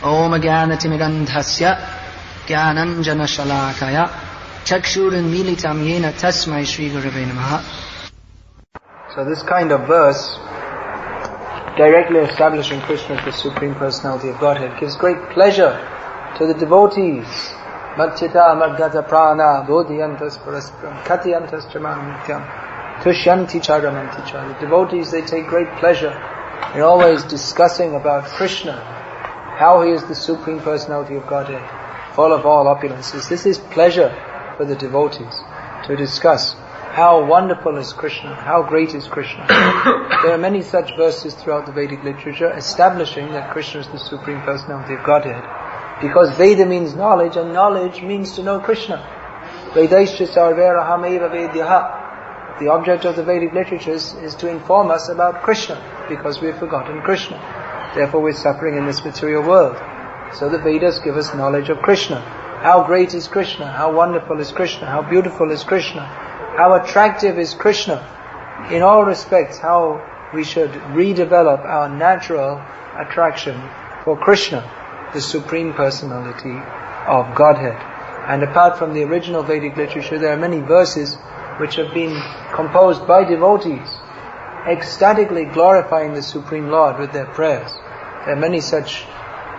Om Jnanatimidandhasya Jnananjana Shalakaya Chakshurunmilitam Yena Tasmai Shri Gurave Namaha. So this kind of verse, directly establishing Krishna as the Supreme Personality of Godhead, gives great pleasure to the devotees. Matchita Madgata Prana Bodhiyantas Paraspram Katyantas Chaman Nityam Tushyanti Charamanti Chara. The devotees, they take great pleasure in always discussing about Krishna, how he is the Supreme Personality of Godhead, full of all opulences. This is pleasure for the devotees to discuss how wonderful is Krishna, how great is Krishna. There are many such verses throughout the Vedic literature establishing that Krishna is the Supreme Personality of Godhead. Because Veda means knowledge, and knowledge means to know Krishna. Vedaischa sarveraham eva vedyaha. The object of the Vedic literatures is to inform us about Krishna, because we have forgotten Krishna. Therefore we're suffering in this material world. So the Vedas give us knowledge of Krishna. How great is Krishna? How wonderful is Krishna? How beautiful is Krishna? How attractive is Krishna? In all respects, how we should redevelop our natural attraction for Krishna, the Supreme Personality of Godhead. And apart from the original Vedic literature, there are many verses which have been composed by devotees, ecstatically glorifying the Supreme Lord with their prayers. There are many such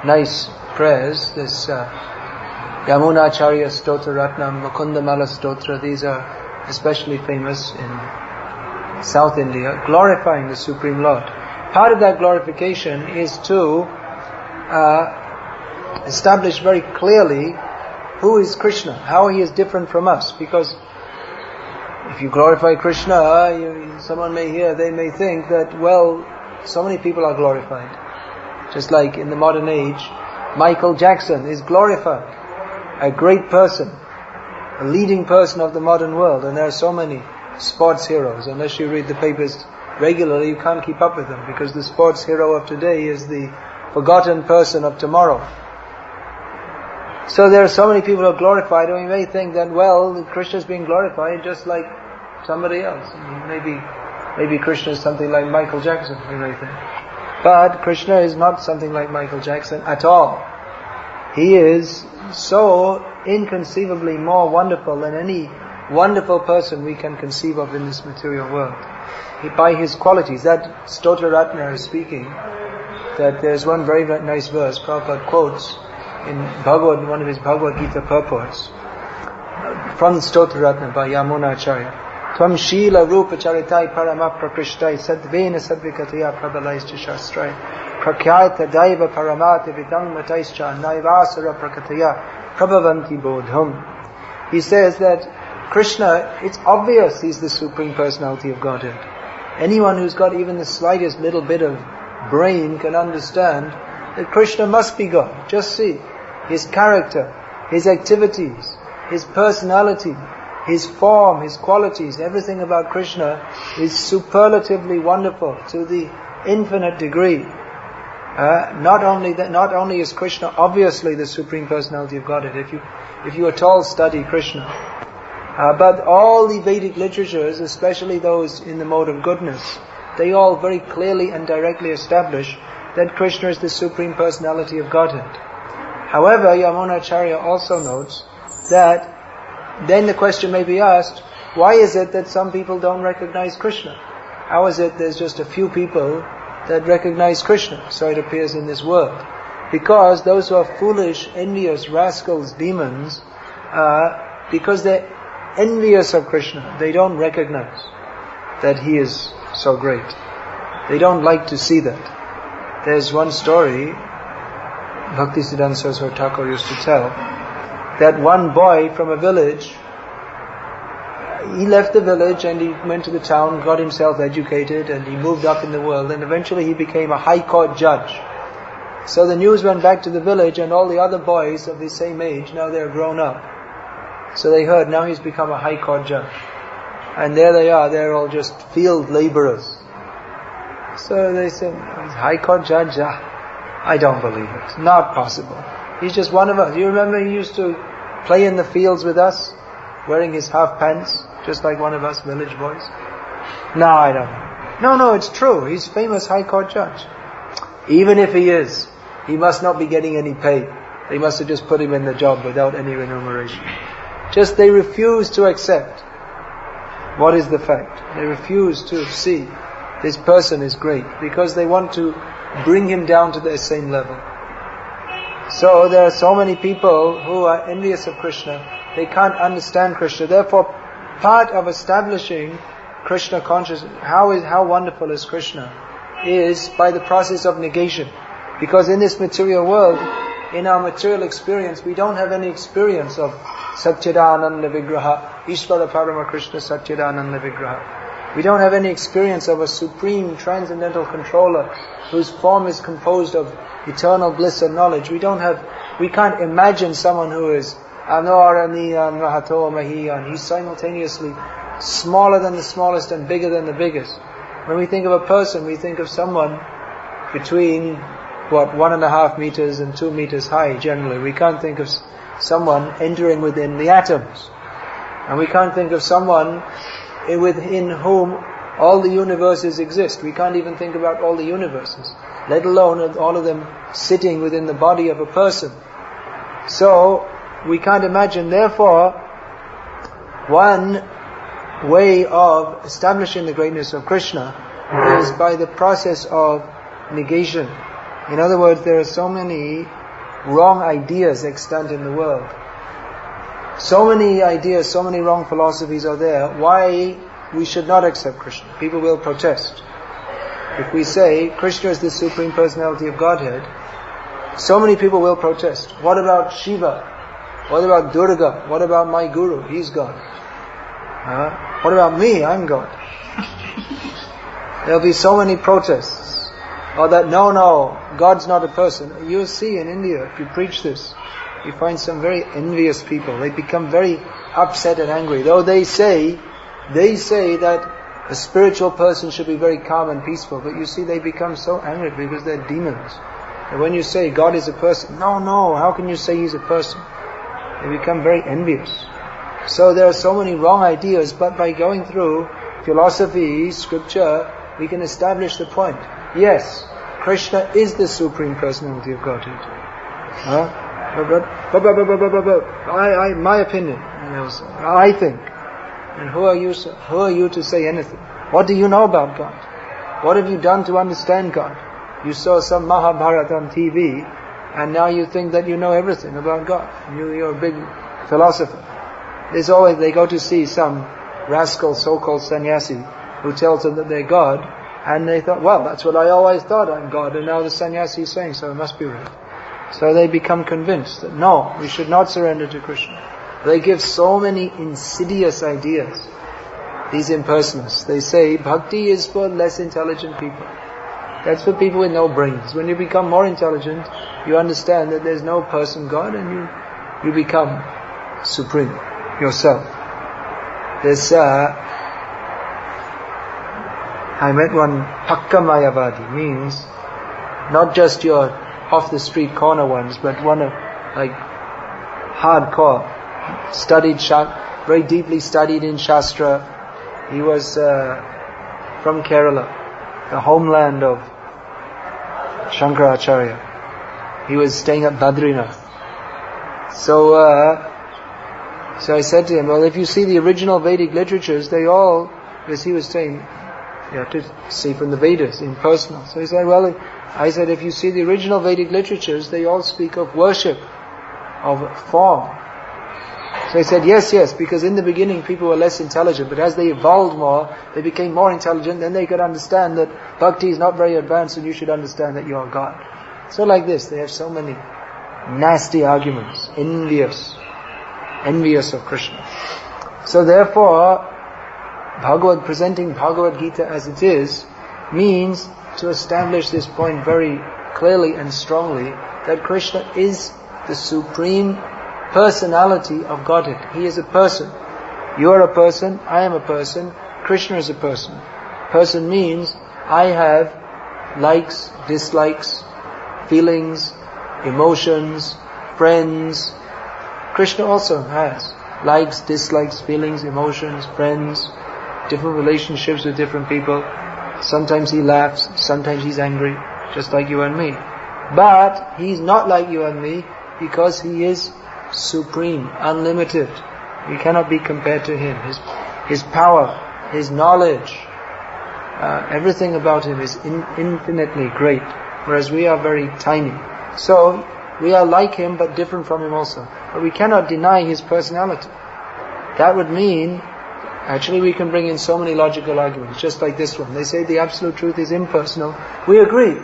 nice prayers. This Yamunacharya Stotra Ratnam, Mukundamala Stotra, these are especially famous in South India, glorifying the Supreme Lord. Part of that glorification is to establish very clearly who is Krishna, how he is different from us. Because if you glorify Krishna, someone may hear, they may think that, well, so many people are glorified. Just like in the modern age, Michael Jackson is glorified, a great person, a leading person of the modern world, and there are so many sports heroes. Unless you read the papers regularly, you can't keep up with them, because the sports hero of today is the forgotten person of tomorrow. So there are so many people who are glorified, and we may think that, well, Krishna is being glorified just like somebody else. Maybe Krishna is something like Michael Jackson, we may think. But Krishna is not something like Michael Jackson at all. He is so inconceivably more wonderful than any wonderful person we can conceive of in this material world. By his qualities, that Stotra Ratna is speaking, that there's one very nice verse Prabhupada quotes in one of his Bhagavad-gita purports, from Stotra Ratna by Yamunacharya. Tvam Shila Rupa Charitai Parama Prakrishtai Sadvena Sadvikataya Prabalaischa Shastrai Prakyata Daiva Paramata Vidang Mataischa Naivasara Prakataya Prabhavanti Bodham. He says that Krishna, it's obvious he's the Supreme Personality of Godhead. Anyone who's got even the slightest little bit of brain can understand that Krishna must be God. Just see his character, his activities, his personality, his form, his qualities, everything about Krishna is superlatively wonderful to the infinite degree. Not only is Krishna obviously the Supreme Personality of Godhead, if you at all study Krishna, but all the Vedic literatures, especially those in the mode of goodness, they all very clearly and directly establish that Krishna is the Supreme Personality of Godhead. However, Yamunacharya also notes that then the question may be asked, why is it that some people don't recognize Krishna? How is it there's just a few people that recognize Krishna? So it appears in this world. Because those who are foolish, envious, rascals, demons, because they're envious of Krishna, they don't recognize that he is so great. They don't like to see that. There's one story Bhaktisiddhanta Saraswati Thakur used to tell, that one boy from a village, he left the village and he went to the town, got himself educated, and he moved up in the world, and eventually he became a high court judge. So the news went back to the village, and all the other boys of the same age, now they're grown up. So they heard, now he's become a high court judge. And there they are, they're all just field laborers. So they said, high court judge? I don't believe it. Not possible. He's just one of us. You remember he used to play in the fields with us, wearing his half pants, just like one of us village boys? No, I don't know. No, it's true. He's famous high court judge. Even if he is, he must not be getting any pay. They must have just put him in the job without any remuneration. Just they refuse to accept what is the fact. They refuse to see this person is great because they want to bring him down to their same level. So there are so many people who are envious of Krishna. They can't understand Krishna. Therefore, part of establishing Krishna consciousness, how wonderful is Krishna, is by the process of negation. Because in this material world, in our material experience, we don't have any experience of Satchidananda Vigraha, Ishvara Parama Krishna Satchidananda Vigraha. We don't have any experience of a supreme transcendental controller whose form is composed of eternal bliss and knowledge. We can't imagine someone who is Anoraniyan Mahato Mahiyan. He's simultaneously smaller than the smallest and bigger than the biggest. When we think of a person, we think of someone between 1.5 meters and 2 meters high generally. We can't think of someone entering within the atoms. And we can't think of someone within whom all the universes exist. We can't even think about all the universes, let alone all of them sitting within the body of a person. So, we can't imagine. Therefore, one way of establishing the greatness of Krishna is by the process of negation. In other words, there are so many wrong ideas extant in the world. So many ideas, so many wrong philosophies are there. Why we should not accept Krishna? People will protest. If we say Krishna is the Supreme Personality of Godhead, so many people will protest. What about Shiva? What about Durga? What about my Guru? He's God. What about me? I'm God. There'll be so many protests. Or that, no, God's not a person. You'll see in India, if you preach this, you find some very envious people. They become very upset and angry. Though they say that a spiritual person should be very calm and peaceful. But you see, they become so angry because they're demons. And when you say God is a person, no, how can you say He's a person? They become very envious. So there are so many wrong ideas, but by going through philosophy, scripture, we can establish the point. Yes, Krishna is the Supreme Personality of Godhead. My opinion. I think. And who are you to say anything? What do you know about God? What have you done to understand God? You saw some Mahabharata on TV, and now you think that you know everything about God. You're a big philosopher. They go to see some rascal so-called sannyasi who tells them that they're God, and they thought, well, that's what I always thought, I'm God, and now the sannyasi is saying so, it must be right. So they become convinced that no, we should not surrender to Krishna. They give so many insidious ideas, these impersonalists. They say Bhakti is for less intelligent people. That's for people with no brains. When you become more intelligent, you understand that there's no person God, and you become supreme yourself. I met one Pakka Mayavadi, means not just your off the street corner ones, but one of hardcore, very deeply studied in Shastra. He was from Kerala, the homeland of Shankaracharya. He was staying at Badrinath. So I said to him, well, if you see the original Vedic literatures, they all, as he was saying, you have to see from the Vedas, impersonal. So he said, well, I said, if you see the original Vedic literatures, they all speak of worship, of form. So he said, yes, because in the beginning people were less intelligent, but as they evolved more, they became more intelligent, then they could understand that Bhakti is not very advanced and you should understand that you are God. So like this, they have so many nasty arguments, envious of Krishna. So therefore, presenting Bhagavad-gita as it is, means to establish this point very clearly and strongly, that Krishna is the Supreme Personality of Godhead. He is a person. You are a person, I am a person, Krishna is a person. Person means I have likes, dislikes, feelings, emotions, friends. Krishna also has likes, dislikes, feelings, emotions, friends, different relationships with different people. Sometimes he laughs, sometimes he's angry, just like you and me. But He's not like you and me because He is supreme, unlimited. We cannot be compared to Him. His power, His knowledge, everything about Him is infinitely great, whereas we are very tiny. So, we are like Him but different from Him also. But we cannot deny His personality. That would mean, actually we can bring in so many logical arguments, just like this one. They say the Absolute Truth is impersonal. We agree.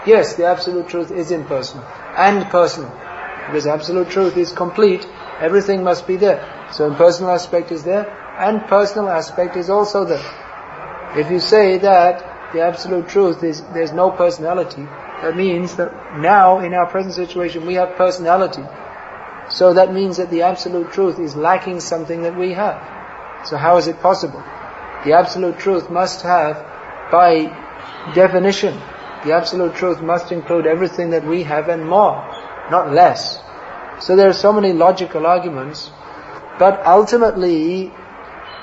Yes, the Absolute Truth is impersonal and personal. Because Absolute Truth is complete, everything must be there. So impersonal aspect is there, and personal aspect is also there. If you say that the Absolute Truth is, there's no personality, that means that now, in our present situation, we have personality. So that means that the Absolute Truth is lacking something that we have. So how is it possible? The Absolute Truth must have, by definition, the Absolute Truth must include everything that we have and more, not less. So there are so many logical arguments, but ultimately,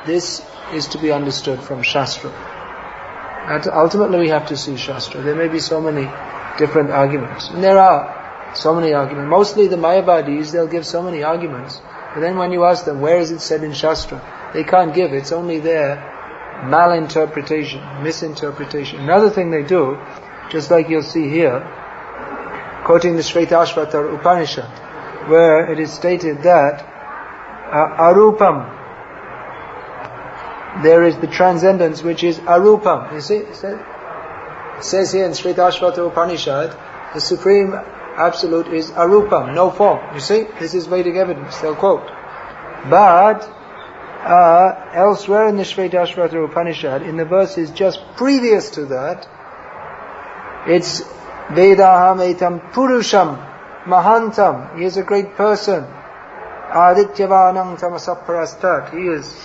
this is to be understood from Shastra. And ultimately we have to see Shastra. There may be so many different arguments. And there are so many arguments. Mostly the Mayavadis, they'll give so many arguments. But then when you ask them, where is it said in Shastra? They can't give. It's only their malinterpretation, misinterpretation. Another thing they do, just like you'll see here, quoting the Shvetashvatar Upanishad, where it is stated that arupam, there is the transcendence which is arupam. You see, it says here in Shvetashvatar Upanishad, the Supreme Absolute is arupam, no form. You see, this is Vedic evidence, they'll quote. But elsewhere in the Shvetashvatar Upanishad, in the verses just previous to that, it's Vedaham etam purusham mahantam. He is a great person. Adityavanam tamasaparastat. He is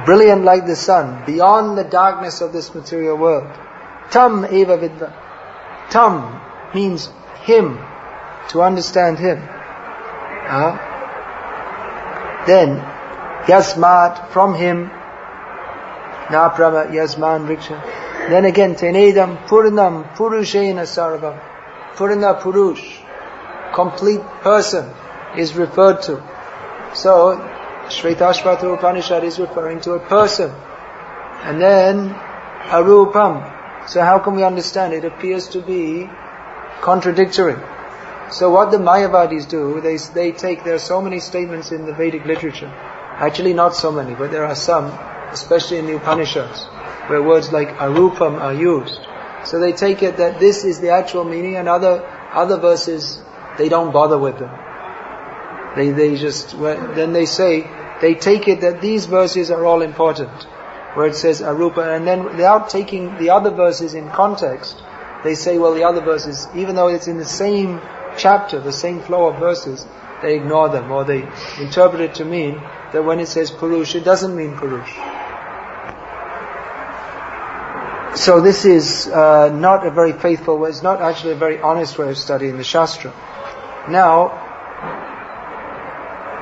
brilliant like the sun, beyond the darkness of this material world. Tam eva vidva. Tam means him, to understand him. Then, yasmat, from him, na prama yasman vriksha. Then again, tenedam purnam purushena sarvam. Purna purush, complete person, is referred to. So, Shvetashvatar Upanishad is referring to a person. And then, arupam. So how can we understand? It appears to be contradictory. So what the Mayavadis do, they take, there are so many statements in the Vedic literature. Actually not so many, but there are some, especially in the Upanishads, where words like arupam are used. So they take it that this is the actual meaning, and other verses, they don't bother with them. Then they say, they take it that these verses are all important, where it says arupa, and then without taking the other verses in context, they say, well, the other verses, even though it's in the same chapter, the same flow of verses, they ignore them, or they interpret it to mean that when it says purush, it doesn't mean purush. So this is not a very faithful way, it's not actually a very honest way of studying the Shastra. Now,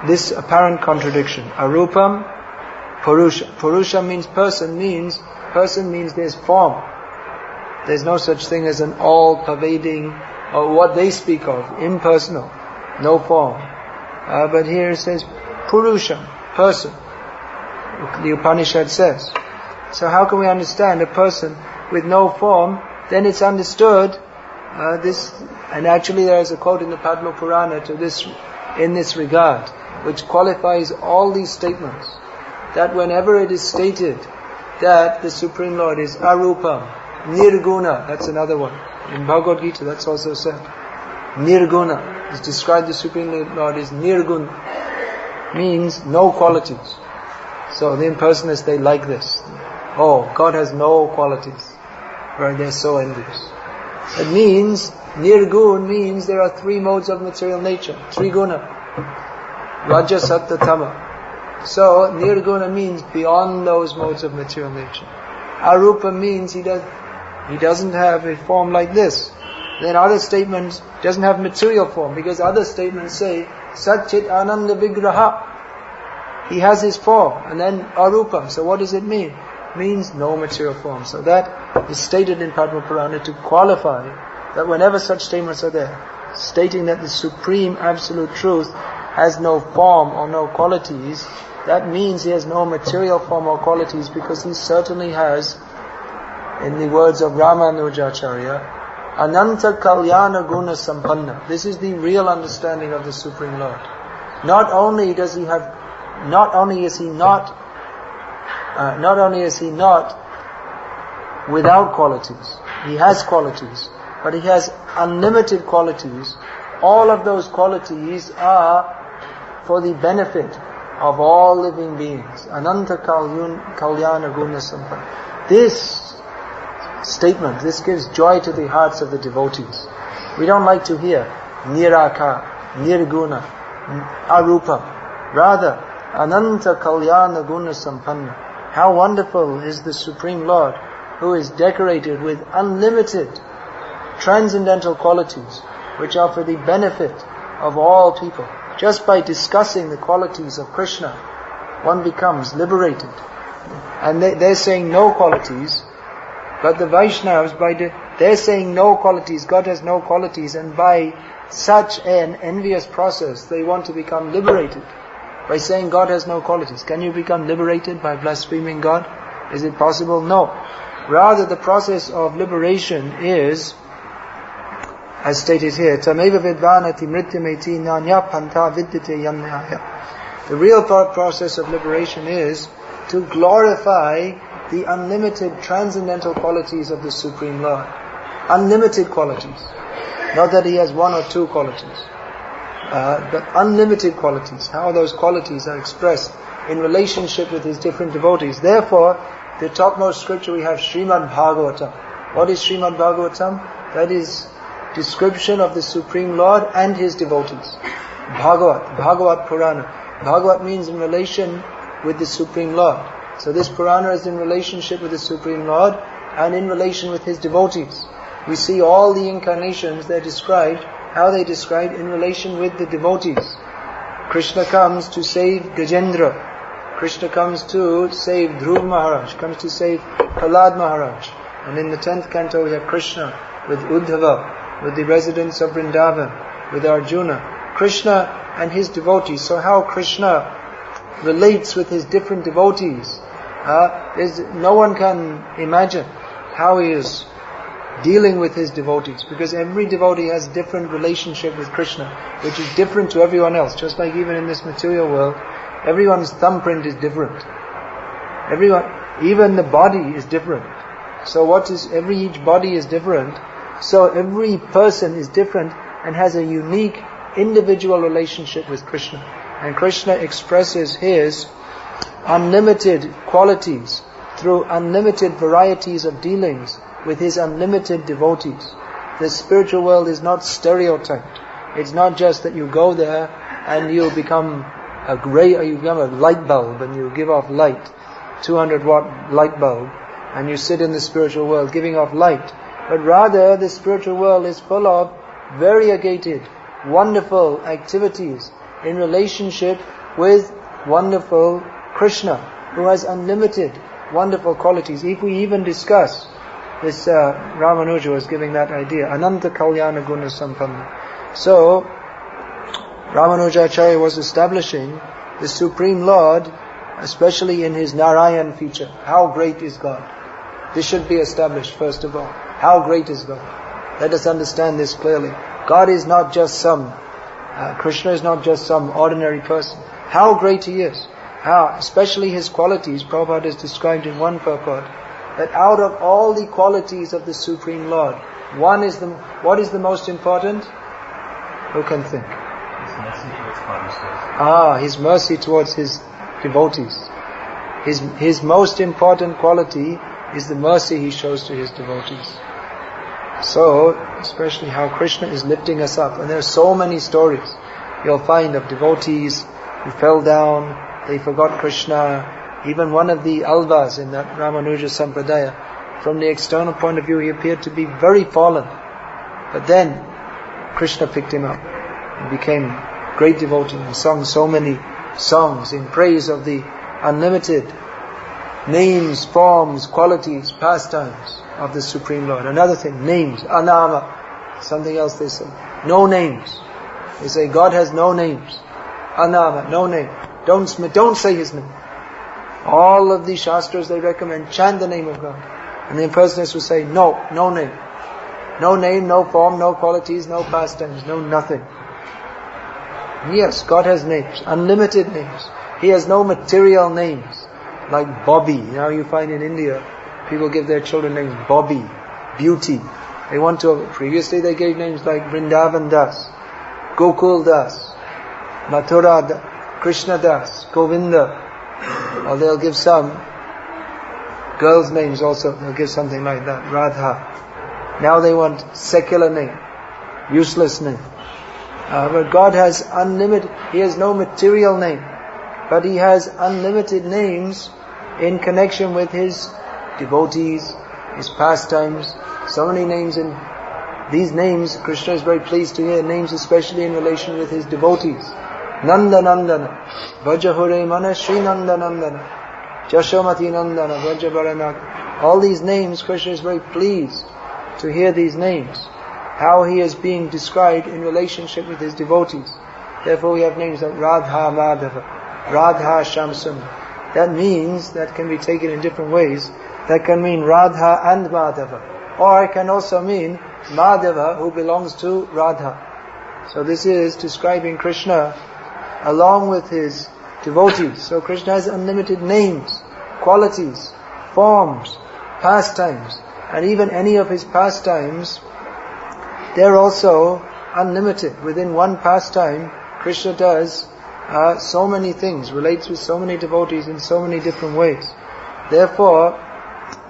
this apparent contradiction, arupam, purusha. Purusha means person means there's form. There's no such thing as an all-pervading, or what they speak of, impersonal, no form. But here it says purusha, person. The Upanishad says. So how can we understand a person with no form? Then it's understood this, and actually there is a quote in the Padma Purana to this, in this regard, which qualifies all these statements, that whenever it is stated that the Supreme Lord is arupam, nirguna, that's another one. In Bhagavad-gita that's also said. Nirguna is described, the Supreme Lord is nirguna, means no qualities. So the impersonalists, they like this. Oh, God has no qualities. Right? They're so envious. It means, nirgun means there are three modes of material nature. Triguna. Raja, Sattva, Tama. So, nirguna means beyond those modes of material nature. Arupa means he doesn't have a form like this. Then other statements doesn't have material form, because other statements say, Satchit Ananda Vigraha. He has his form. And then arupam. So what does it mean? It means no material form. So that is stated in Padma Purana to qualify that whenever such statements are there, stating that the Supreme Absolute Truth has no form or no qualities, that means he has no material form or qualities, because he certainly has, in the words of Ramanujacharya, Ananta Kalyana Guna Sampanna. This is the real understanding of the Supreme Lord. Not only is he not without qualities, he has qualities, but he has unlimited qualities. All of those qualities are for the benefit of all living beings. Ananta Kalyana Guna Sampanna. This statement, this gives joy to the hearts of the devotees. We don't like to hear Niraka, Nirguna, Arupa. Rather, Ananta Kalyana Guna Sampanna. How wonderful is the Supreme Lord, who is decorated with unlimited transcendental qualities, which are for the benefit of all people. Just by discussing the qualities of Krishna, one becomes liberated. And they're saying no qualities, but the Vaishnavas, they're saying no qualities, God has no qualities, and by such an envious process, they want to become liberated. By saying God has no qualities. Can you become liberated by blaspheming God? Is it possible? No. Rather, the process of liberation is, as stated here, Tameva Vidvanati Mrityameti Nanya Panta Vidyate Yamnaya. The real process of liberation is to glorify the unlimited transcendental qualities of the Supreme Lord. Unlimited qualities. Not that he has one or two qualities, but unlimited qualities. How those qualities are expressed in relationship with his different devotees. Therefore, the topmost scripture we have, Srimad Bhagavatam. What is Srimad Bhagavatam? That is description of the Supreme Lord and his devotees. Bhagavat Purana. Bhagavat means in relation with the Supreme Lord. So this Purana is in relationship with the Supreme Lord and in relation with his devotees. We see all the incarnations, they're described, how they described in relation with the devotees. Krishna comes to save Gajendra. Krishna comes to save Dhruv Maharaj, comes to save Prahlad Maharaj. And in the 10th canto we have Krishna with Uddhava, with the residents of Vrindavan, with Arjuna. Krishna and his devotees. So how Krishna relates with his different devotees, no one can imagine how he is dealing with his devotees, because every devotee has different relationship with Krishna, which is different to everyone else. Just like even in this material world, everyone's thumbprint is different. Even the body is different. So each body is different. So every person is different and has a unique individual relationship with Krishna. And Krishna expresses his unlimited qualities through unlimited varieties of dealings with his unlimited devotees. The spiritual world is not stereotyped. It's not just that you go there and you become a light bulb and you give off light, 200 watt light bulb, and you sit in the spiritual world giving off light. But rather, the spiritual world is full of variegated, wonderful activities in relationship with wonderful Krishna, who has unlimited wonderful qualities. If we even discuss this, Ramanuja was giving that idea, Ananta Kalyana Guna Sampanna. So, Ramanujacharya was establishing the Supreme Lord, especially in his Narayan feature. How great is God? This should be established first of all. How great is God? Let us understand this clearly. God is not just Krishna is not just some ordinary person. How great he is. How, especially his qualities, Prabhupada is described in one purport, that out of all the qualities of the Supreme Lord, what is the most important? Who can think? His mercy towards his devotees. His most important quality is the mercy he shows to his devotees. So, especially how Krishna is lifting us up. And there are so many stories you'll find of devotees who fell down, they forgot Krishna. Even one of the Alvas in that Ramanuja Sampradaya, from the external point of view, he appeared to be very fallen. But then, Krishna picked him up and became a great devotee and sung so many songs in praise of the unlimited names, forms, qualities, pastimes of the Supreme Lord. Another thing, names, Anama. Something else they say. No names. They say God has no names. Anama, no name. Don't say His name. All of these Shastras they recommend, chant the name of God. And the impersonalists will say, no name. No name, no form, no qualities, no pastimes, no nothing. Yes, God has names, unlimited names. He has no material names. Like Bobby. Now you find in India, people give their children names Bobby, Beauty. They want to, previously they gave names like Vrindavan Das, Gokul Das, Mathura Das, Krishna Das, Govinda. Or they'll give some girls' names also. They'll give something like that, Radha. Now they want secular name, useless name. But God has unlimited, He has no material name. But He has unlimited names in connection with His devotees, His pastimes. So many names, in these names, Krishna is very pleased to hear names especially in relation with His devotees. Nanda Nandana, Vajahure Mana Sri Nanda Nandana, Jashamati Nandana, Vajabaranaka. All these names, Krishna is very pleased to hear these names. How He is being described in relationship with His devotees. Therefore we have names like Radha Madhava, Radha Shamsundar. That means, that can be taken in different ways. That can mean Radha and Madhava. Or it can also mean Madhava who belongs to Radha. So this is describing Krishna along with His devotees. So Krishna has unlimited names, qualities, forms, pastimes. And even any of His pastimes, they're also unlimited. Within one pastime, Krishna does so many things, relates with so many devotees in so many different ways. Therefore,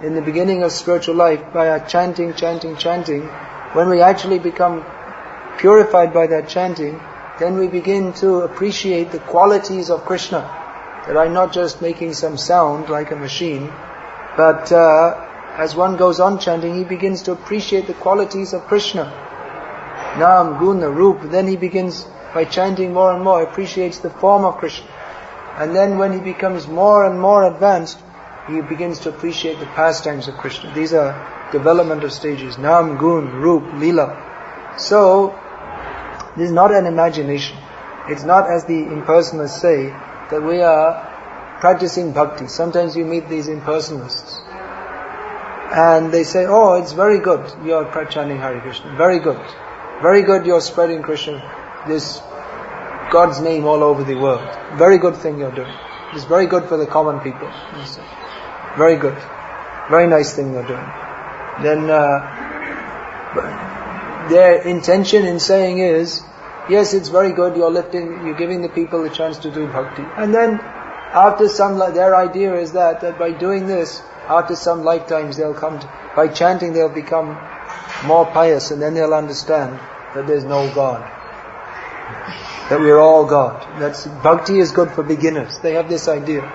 in the beginning of spiritual life, by our chanting, when we actually become purified by that chanting, then we begin to appreciate the qualities of Krishna, that are not just making some sound like a machine, but as one goes on chanting, he begins to appreciate the qualities of Krishna. Nam, Guna, Rup. Then he begins, by chanting more and more, appreciates the form of Krishna. And then when he becomes more and more advanced, he begins to appreciate the pastimes of Krishna. These are developmental stages. Nam, Gun, Rup, Lila. So, this is not an imagination. It's not, as the impersonalists say, that we are practicing bhakti. Sometimes you meet these impersonalists, and they say, oh, it's very good, you're chanting Hare Krishna. Very good. Very good, you're spreading Krishna, this God's name all over the world. Very good thing you're doing. It's very good for the common people. Very good. Very nice thing you're doing. Then their intention in saying is, yes, it's very good, you're giving the people the chance to do bhakti. And then after their idea is that by doing this, after some lifetimes by chanting they'll become more pious, and then they'll understand that there's no God. That we're all God. Bhakti is good for beginners. They have this idea.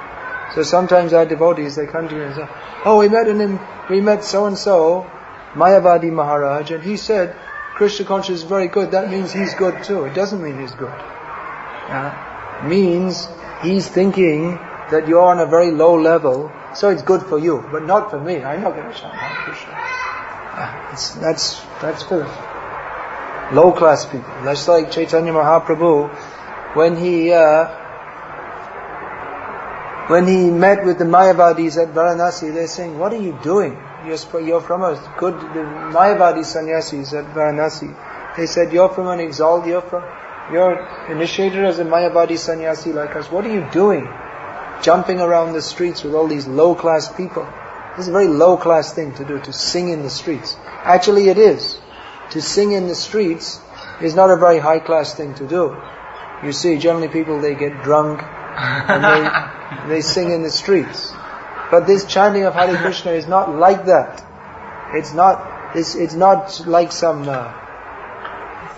So sometimes our devotees, they come to me and say, oh, we met so-and-so, Mayavadi Maharaj, and he said, Krishna consciousness is very good. That means he's good too. It doesn't mean he's good. Means he's thinking that you're on a very low level, so it's good for you, but not for me. I'm not going to chant Hare Krishna. That's for low class people. That's like Chaitanya Mahaprabhu, when he met with the Mayavadis at Varanasi, they're saying, what are you doing? You're from the Mayavadi sannyasis at Varanasi. They said, you're initiated as a Mayavadi sannyasi like us. What are you doing? Jumping around the streets with all these low class people. This is a very low class thing to do, to sing in the streets. Actually it is. To sing in the streets is not a very high class thing to do. You see, generally people, they get drunk and they sing in the streets. But this chanting of Hare Krishna is not like that. It's not like some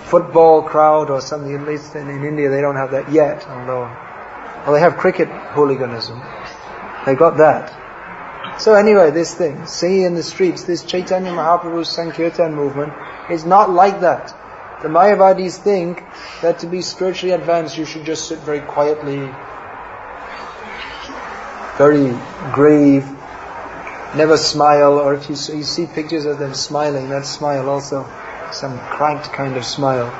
football crowd or something. At least in India they don't have that yet, although they have cricket hooliganism. They got that. So anyway, this thing, singing in the streets, this Chaitanya Mahaprabhu's Sankirtan movement is not like that. The Mayavadis think that to be spiritually advanced you should just sit very quietly, very grave, never smile, or if you see pictures of them smiling, that smile also some cracked kind of smile.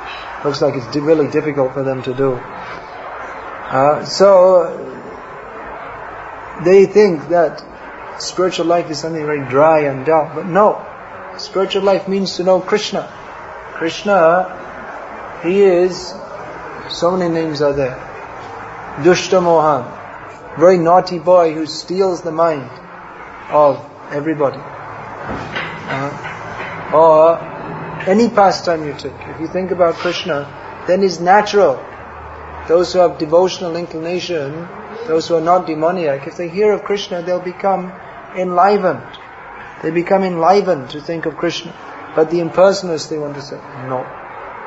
Looks like it's really difficult for them to do. So they think that spiritual life is something very dry and dull. But no, spiritual life means to know Krishna. Krishna, He is, so many names are there. Dushta Mohan, very naughty boy who steals the mind of everybody. Or any pastime you take. If you think about Krishna, then it's natural. Those who have devotional inclination, those who are not demoniac, if they hear of Krishna, they'll become enlivened. They become enlivened to think of Krishna. But the impersonalists, they want to say, no.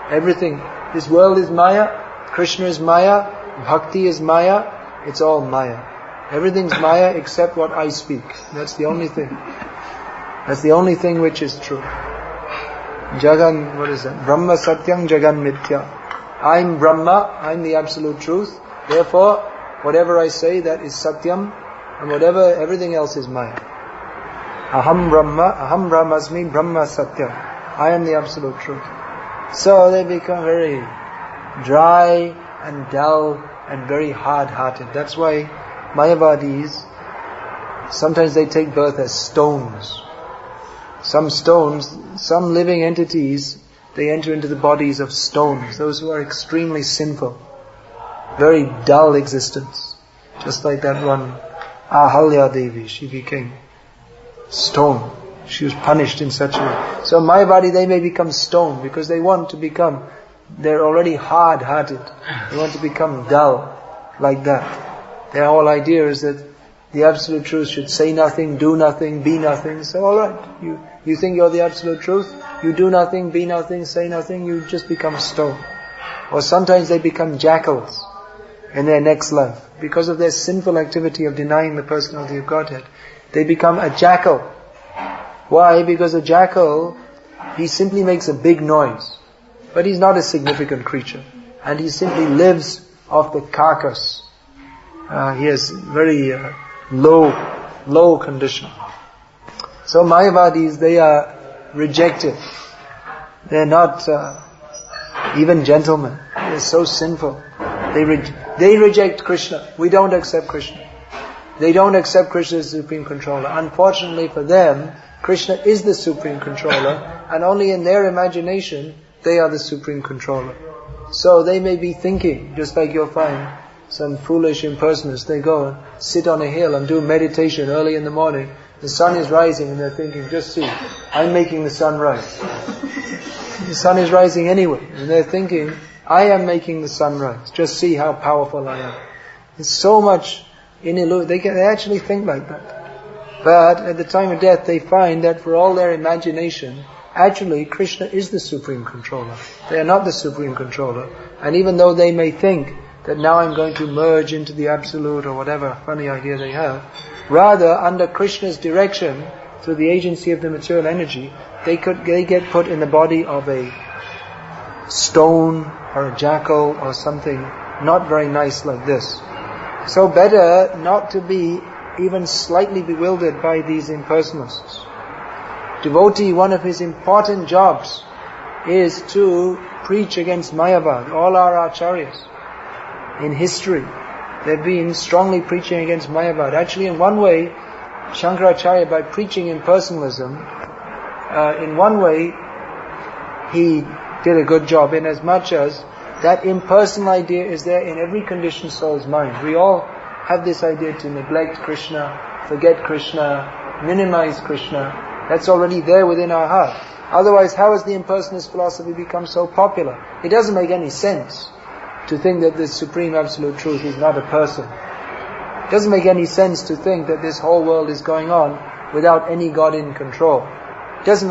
Everything, this world is Maya, Krishna is Maya, Bhakti is Maya, it's all Maya. Everything's Maya except what I speak. That's the only thing. That's the only thing which is true. Jagan, what is that? Brahma Satyam Jagan Mithya. I'm Brahma, I'm the absolute truth. Therefore, whatever I say, that is Satyam, and everything else is Maya. Aham Brahmasmi Brahma Satyam. I am the absolute truth. So they become very dry and dull and very hard-hearted. That's why Mayavadis, sometimes they take birth as stones. Some stones, some living entities, they enter into the bodies of stones. Those who are extremely sinful. Very dull existence. Just like that one, Ahalya Devi, she became stone. She was punished in such a way. So Mayavadi, they may become stone because they want to become, they're already hard-hearted. They want to become dull, like that. Their whole idea is that the absolute truth should say nothing, do nothing, be nothing. So alright, you think you're the absolute truth, you do nothing, be nothing, say nothing, you just become stone. Or sometimes they become jackals in their next life. Because of their sinful activity of denying the personality of Godhead, they become a jackal. Why? Because a jackal, he simply makes a big noise. But he's not a significant creature. And he simply lives off the carcass. He has very low condition. So Mayavadis, they are rejected. They're not even gentlemen. They're so sinful. They reject Krishna. We don't accept Krishna. They don't accept Krishna as the Supreme Controller. Unfortunately for them, Krishna is the Supreme Controller, and only in their imagination, they are the Supreme Controller. So they may be thinking, just like you'll find some foolish impersonalists, they go and sit on a hill and do meditation early in the morning. The sun is rising and they're thinking, just see, I'm making the sun rise. The sun is rising anyway, and they're thinking, I am making the sun rise. Just see how powerful I am. There's so much in illusion. They actually think like that. But at the time of death, they find that for all their imagination, actually Krishna is the Supreme Controller. They are not the Supreme Controller. And even though they may think that now I'm going to merge into the Absolute or whatever funny idea they have, rather under Krishna's direction, through the agency of the material energy, they get put in the body of a stone or a jackal or something not very nice like this. So better not to be even slightly bewildered by these impersonalists. Devotee, one of his important jobs is to preach against Mayavad. All our acharyas in history, they've been strongly preaching against Mayavad. Actually, in one way, Shankaracharya, by preaching impersonalism, in one way, he did a good job, in as much as that impersonal idea is there in every conditioned soul's mind. We all have this idea to neglect Krishna, forget Krishna, minimize Krishna. That's already there within our heart. Otherwise, how has the impersonalist philosophy become so popular? It doesn't make any sense to think that the Supreme Absolute Truth is not a person. It doesn't make any sense to think that this whole world is going on without any God in control. It doesn't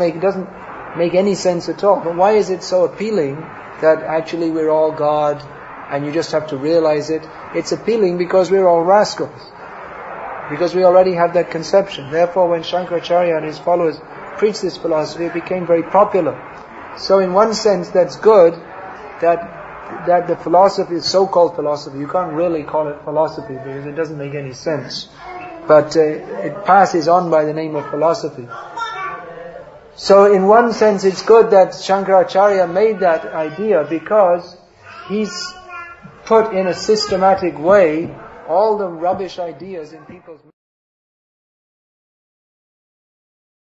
make any sense at all. But why is it so appealing that actually we're all God and you just have to realize it? It's appealing because we're all rascals. Because we already have that conception. Therefore, when Shankaracharya and his followers preached this philosophy, it became very popular. So in one sense, that's good, that the philosophy is so-called philosophy. You can't really call it philosophy because it doesn't make any sense. But it passes on by the name of philosophy. So in one sense it's good that Shankaracharya made that idea, because he's put in a systematic way all the rubbish ideas in people's